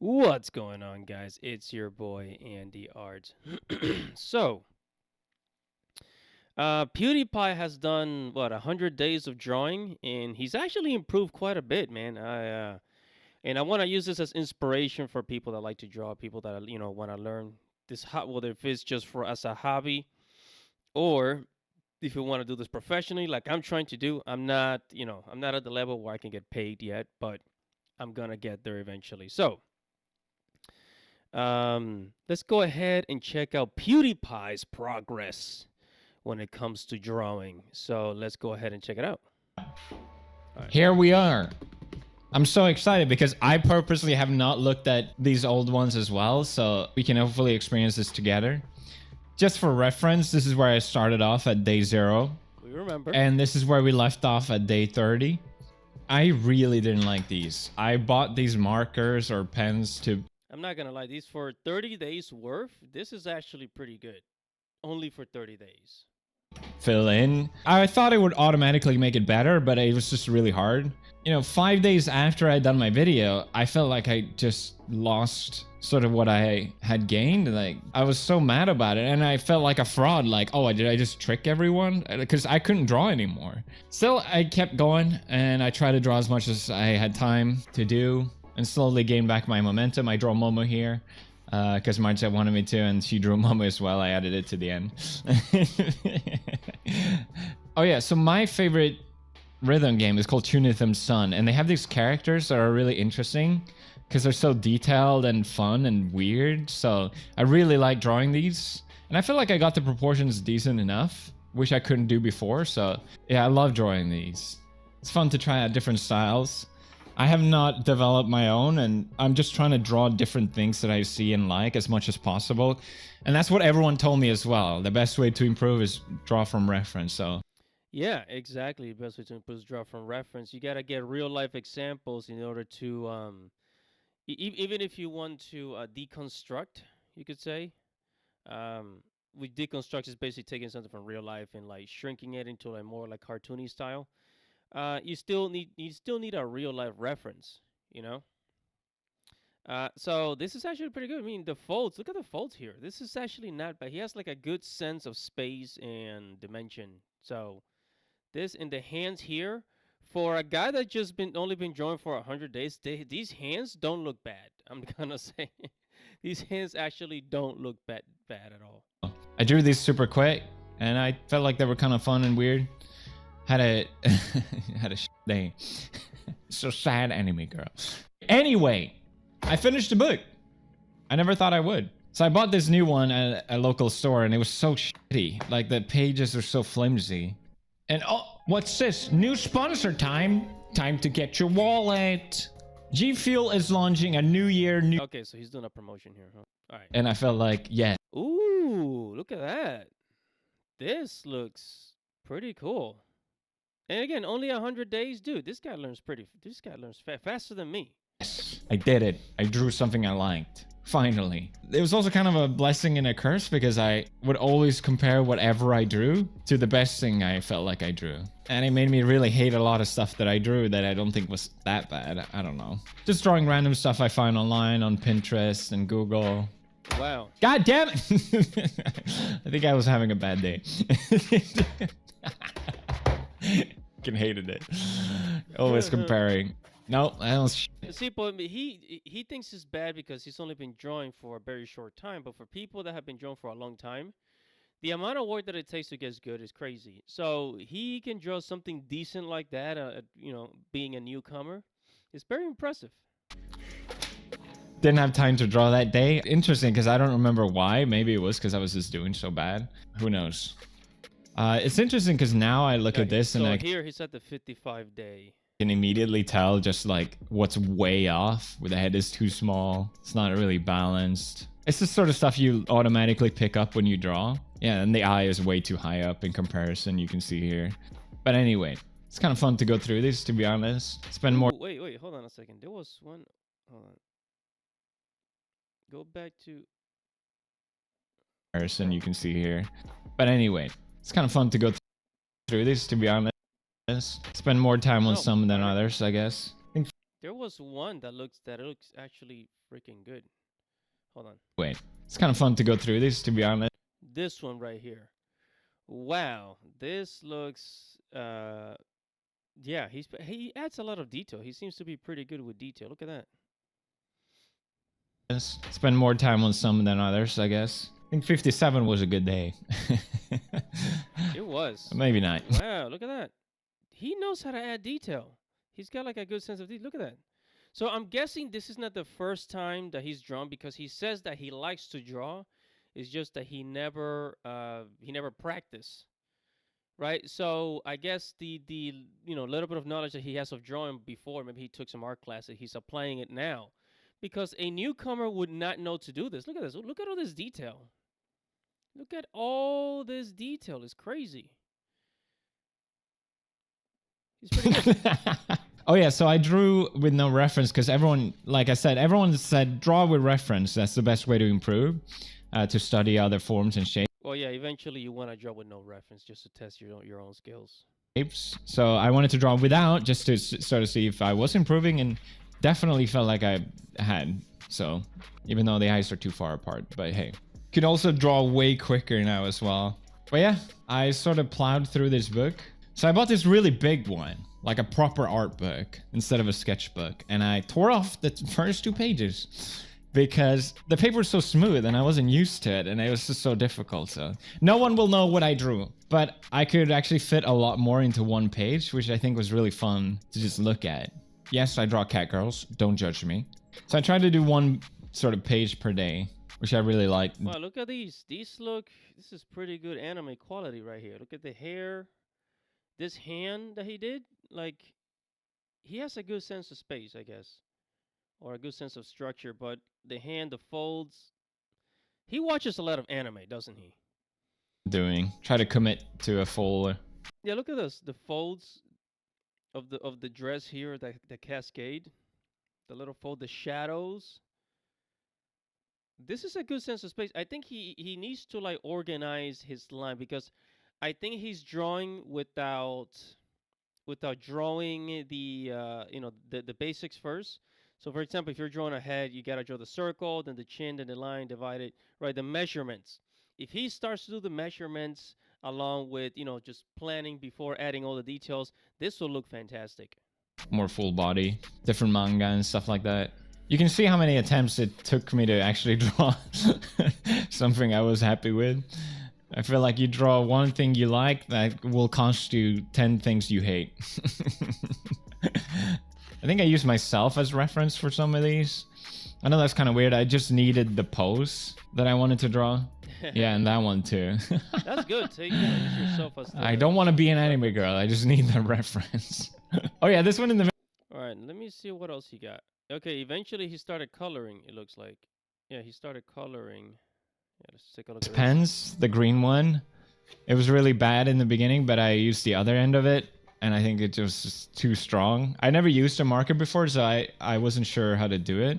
What's going on, guys? It's your boy Andy Art. So, PewDiePie has done what 100 days of drawing, and he's actually improved quite a bit, man. I want to use this as inspiration for people that like to draw, people that want to learn this. Whether if it's just for as a hobby, or if you want to do this professionally, like I'm trying to do. I'm not at the level where I can get paid yet, but I'm gonna get there eventually. So. Let's go ahead and check out PewDiePie's progress when it comes to drawing. So let's go ahead and check it out. Right. Here we are. I'm so excited because I purposely have not looked at these old ones as well, so we can hopefully experience this together. Just for reference, this is where I started off at day 0. We remember. And this is where we left off at day 30. I really didn't like these. I bought these markers or pens to... I'm not gonna lie, these for 30 days worth, this is actually pretty good. Only for 30 days. Fill in. I thought it would automatically make it better, but it was just really hard. You know, 5 days after I'd done my video, I felt like I just lost sort of what I had gained. Like, I was so mad about it, and I felt like a fraud. Like, oh, did I just trick everyone? Because I couldn't draw anymore. Still, I kept going, and I tried to draw as much as I had time to do, and slowly gain back my momentum. I draw Momo here because Marcia wanted me to, and she drew Momo as well. I added it to the end. Oh yeah, so my favorite rhythm game is called Tunithum Sun, and they have these characters that are really interesting because they're so detailed and fun and weird. So I really like drawing these, and I feel like I got the proportions decent enough, which I couldn't do before. So yeah, I love drawing these. It's fun to try out different styles. I have not developed my own, and I'm just trying to draw different things that I see and like as much as possible. And that's what everyone told me as well. The best way to improve is draw from reference. So yeah, exactly. The best way to improve is draw from reference. You gotta get real life examples in order to even if you want to deconstruct, you could say. With deconstruct is basically taking something from real life and like shrinking it into a more like cartoony style. You still need a real life reference, you know. So this is actually pretty good. I mean, the folds. Look at the folds here. This is actually not bad. He has like a good sense of space and dimension. So this in the hands here, for a guy that just only been drawing for 100 days, these hands don't look bad. I'm gonna say, these hands actually don't look bad at all. I drew these super quick, and I felt like they were kind of fun and weird. Had a day. So sad, anime girl. Anyway, I finished the book. I never thought I would. So I bought this new one at a local store, and it was so shitty. Like, the pages are so flimsy. And oh, what's this? New sponsor time. Time to get your wallet. G Fuel is launching a new year, new... Okay, so he's doing a promotion here, huh? All right. And I felt like, yeah. Ooh, look at that. This looks pretty cool. And again, only 100 days, dude. This guy learns faster than me. Yes, I did it. I drew something I liked. Finally. It was also kind of a blessing and a curse because I would always compare whatever I drew to the best thing I felt like I drew. And it made me really hate a lot of stuff that I drew that I don't think was that bad. I don't know. Just drawing random stuff I find online on Pinterest and Google. Wow. God damn it! I think I was having a bad day. Fucking hated it. Always comparing. No, that was see, but he thinks it's bad because he's only been drawing for a very short time. But for people that have been drawing for a long time, the amount of work that it takes to get good is crazy. So he can draw something decent like that. Being a newcomer, it's very impressive. Didn't have time to draw that day. Interesting, because I don't remember why. Maybe it was because I was just doing so bad. Who knows? It's interesting because now I look at this and so here he's at the 55 day. Can immediately tell just like what's way off. Where the head is too small. It's not really balanced. It's the sort of stuff you automatically pick up when you draw. Yeah, and the eye is way too high up in comparison. You can see here. But anyway, it's kind of fun to go through these, to be honest. Spend more. Wait, hold on a second. There was one. Hold on. Go back to comparison. You can see here. But anyway, it's kind of fun to go through these, to be honest. Spend more time on some than others, I guess. There was one that looks actually freaking good. Hold on. Wait, it's kind of fun to go through this, to be honest. This one right here. Wow, this looks yeah, he adds a lot of detail. He seems to be pretty good with detail. Look at that. Spend more time on some than others, I guess. I think 57 was a good day. It was. Maybe not. Wow, look at that. He knows how to add detail. He's got like a good sense of detail. Look at that. So I'm guessing this is not the first time that he's drawn because he says that he likes to draw. It's just that he never practiced, right? So I guess the little bit of knowledge that he has of drawing before, maybe he took some art classes. He's applying it now, because a newcomer would not know to do this. Look at this. Look at all this detail. Look at all this detail. It's crazy. He's pretty good. Oh yeah, so I drew with no reference because everyone, like I said, everyone said draw with reference. That's the best way to improve, to study other forms and shapes. Well, yeah, eventually you want to draw with no reference just to test your own skills. So I wanted to draw without just to sort of see if I was improving, and definitely felt like I had. So even though the eyes are too far apart, but hey, could also draw way quicker now as well. But yeah, I sort of plowed through this book. So I bought this really big one, like a proper art book instead of a sketchbook, and I tore off the first 2 pages because the paper was so smooth and I wasn't used to it, and it was just so difficult. So no one will know what I drew, but I could actually fit a lot more into 1 page, which I think was really fun to just look at. Yes, I draw cat girls, don't judge me. So I tried to do 1 sort of page per day, which I really liked. Wow, look at these. This is pretty good anime quality right here. Look at the hair. This hand that he did, like, he has a good sense of space, I guess, or a good sense of structure, but the hand, the folds, he watches a lot of anime, doesn't he? Try to commit to a full. Yeah, look at this. The folds of the dress here, the cascade, the little fold, the shadows. This is a good sense of space. I think he needs to like organize his line, because I think he's drawing without drawing the basics first. So for example, if you're drawing a head, you gotta draw the circle, then the chin, then the line divided, right? The measurements. If he starts to do the measurements along with just planning before adding all the details, this will look fantastic. More full body, different manga and stuff like that. You can see how many attempts it took me to actually draw something I was happy with. I feel like you draw 1 thing you like, that will cost you 10 things you hate. I think I use myself as reference for some of these. I know that's kind of weird. I just needed the pose that I wanted to draw. Yeah, and that one too. That's good. So you can use yourself as I don't want to be an anime girl. I just need the reference. Oh yeah, this one in the. All right, let me see what else he got. Okay, eventually he started coloring, it looks like. Yeah, he started coloring. Yeah, let's take a look at this. Pens, the green one. It was really bad in the beginning, but I used the other end of it, and I think it was just too strong. I never used a marker before, so I wasn't sure how to do it.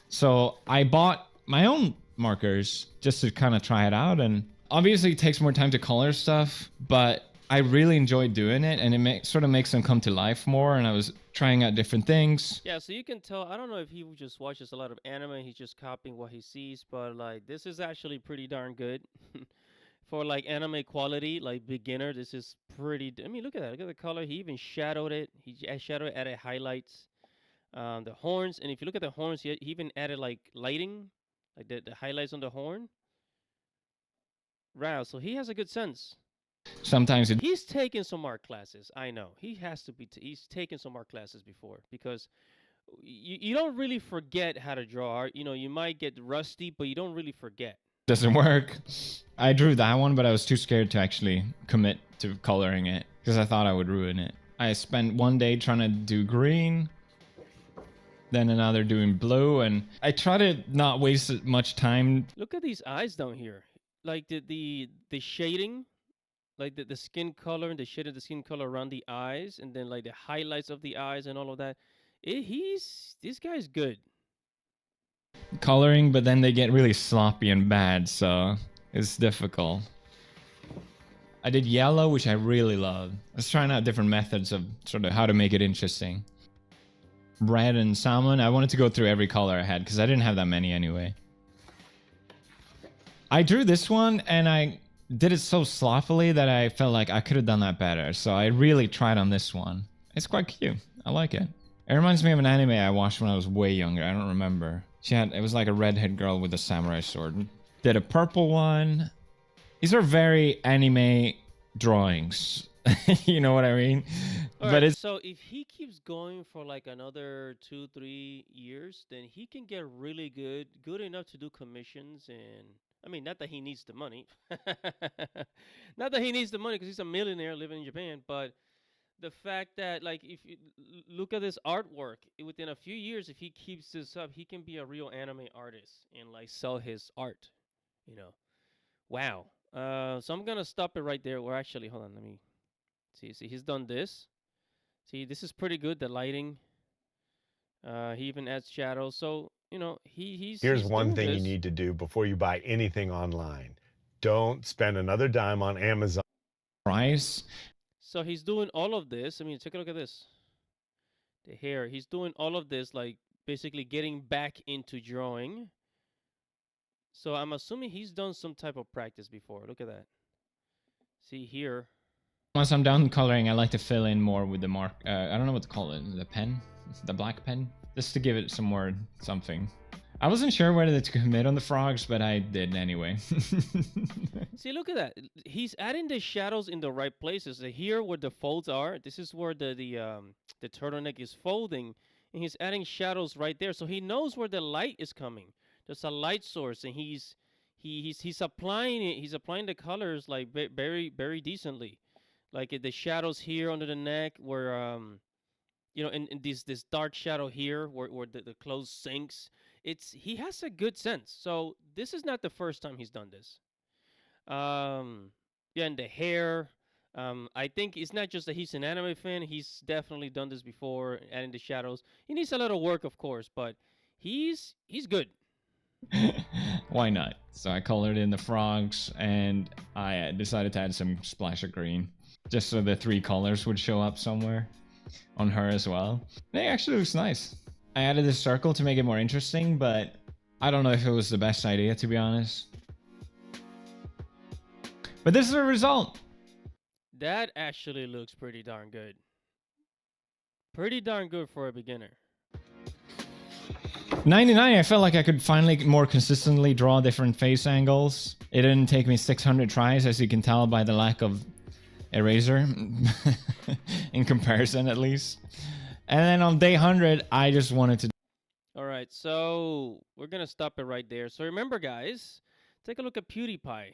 So I bought my own markers just to kind of try it out, and obviously it takes more time to color stuff, but I really enjoyed doing it, and it sort of makes them come to life more, and I was trying out different things. Yeah, so you can tell, I don't know if he just watches a lot of anime, he's just copying what he sees, but like this is actually pretty darn good. For like anime quality, like beginner, this is pretty, I mean, look at that, look at the color. He even shadowed it. Shadowed it, added highlights. The horns, and if you look at the horns, he even added like lighting, like the highlights on the horn. Wow, so he has a good sense. Sometimes He's taken some art classes. I know he has to be. He's taken some art classes before, because you don't really forget how to draw art. You might get rusty, but you don't really forget. doesn't work. I drew that one, but I was too scared to actually commit to coloring it because I thought I would ruin it. I spent 1 day trying to do green, then another doing blue, and I try to not waste much time. Look at these eyes down here, like the shading. Like the skin color and the shade of the skin color around the eyes, and then like the highlights of the eyes and all of that. This guy's good. Coloring, but then they get really sloppy and bad, so it's difficult. I did yellow, which I really love. I was trying out different methods of sort of how to make it interesting. red and salmon. I wanted to go through every color I had because I didn't have that many anyway. I drew this one and I did it so sloppily that I felt like I could have done that better. So I really tried on this one. It's quite cute. I like it. It reminds me of an anime I watched when I was way younger. I don't remember. It was like a redhead girl with a samurai sword. Did a purple one. These are very anime drawings. You know what I mean? But it's so if he keeps going for like another 2-3 years, then he can get really good enough to do commissions. And I mean, not that he needs the money, not that he needs the money because he's a millionaire living in Japan, but the fact that like if you look at this artwork, within a few years, if he keeps this up, he can be a real anime artist and like sell his art. You know, wow. So I'm gonna stop it right there. Or actually, hold on, let me see. See, he's done this. See, this is pretty good. The lighting. He even adds shadows. So you know, Here's he's one doing thing you this. need to do before you buy anything online. Don't spend another dime on Amazon. price. So he's doing all of this. I mean, take a look at this. The hair. He's doing all of this, like basically getting back into drawing. So I'm assuming he's done some type of practice before. Look at that. See here. Once I'm done coloring, I like to fill in more with the mark. I don't know what to call it. The pen? The black pen? Just to give it some more something. I wasn't sure whether to commit on the frogs, but I did anyway. See, look at that. He's adding the shadows in the right places. Here where the folds are, this is where the turtleneck is folding, and he's adding shadows right there. So he knows where the light is coming. There's a light source, and he's applying it. He's applying the colors like very decently, like the shadows here under the neck, where you know, and this dark shadow here where the clothes sinks. He has a good sense. So this is not the first time he's done this. Yeah, and the hair. I think it's not just that he's an anime fan. He's definitely done this before, adding the shadows. He needs a little work, of course, but he's good. Why not? So I colored in the frogs and I decided to add some splash of green just so the three colors would show up somewhere on her as well. It actually looks nice. I added this circle to make it more interesting, but I don't know if it was the best idea, to be honest. But this is the result. That actually looks pretty darn good. Pretty darn good for a beginner. 99, I felt like I could finally more consistently draw different face angles. It didn't take me 600 tries, as you can tell by the lack of eraser, in comparison at least. And then on day 100, I just wanted to... All right, so we're going to stop it right there. So remember, guys, take a look at PewDiePie.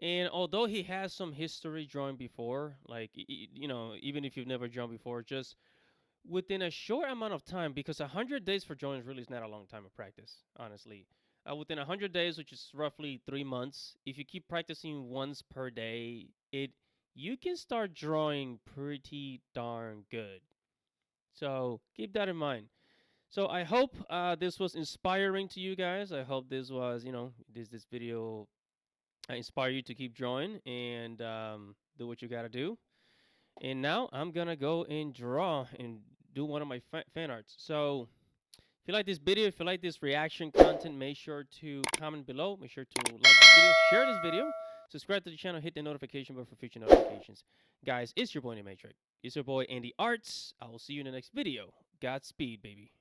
And although he has some history drawing before, like, you know, even if you've never drawn before, just within a short amount of time, because 100 days for drawing really is not a long time of practice, honestly. Within 100 days, which is roughly 3 months, if you keep practicing once per day, you can start drawing pretty darn good. So keep that in mind. So I hope this was inspiring to you guys. I hope this was, you know, this video inspire you to keep drawing and do what you gotta do. And now I'm gonna go and draw and do one of my fan arts. So if you like this video, if you like this reaction content, make sure to comment below. Make sure to like this video, share this video, subscribe to the channel, hit the notification bell for future notifications. Guys, it's your boy Matrix. It's your boy Andy Arts. I will see you in the next video. Godspeed, baby.